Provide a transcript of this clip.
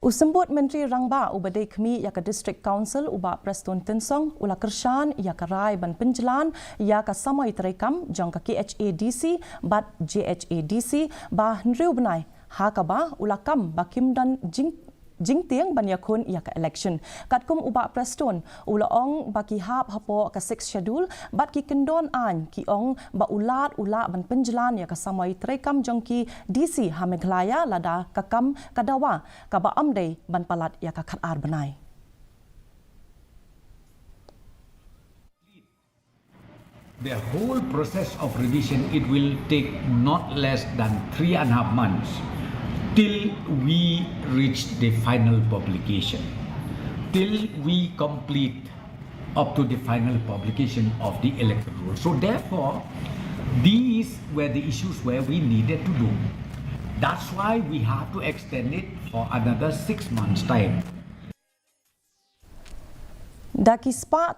Symbud Myntri Rangbah ubadai kami yaka District Council uba Preston Tensong ula Kyrshan yaka Rai Jingpynjlan yaka Samoi Treikam jangka KHADC bat JHADC ba Bnai hakaba ula kam bakim dan Jingtiang banyakun ia ka election. Katkum uba Preston ula ong baki hap hapo ka 6 schedule bat ki kendon an ki ong ba ulat ban Jingpynjlan ia ka Samoi Treikam jongki DC Hameglaya lada kakam kadawa ka ba amdei ban palat ia ka Khadc Bnai. The whole process of revision, it will take not less than 3.5 months till we reach the final publication, till we complete up to the final publication of the electoral rules. So therefore, these were the issues where we needed to do. That's why we have to extend it for another 6 months' time. Daki spa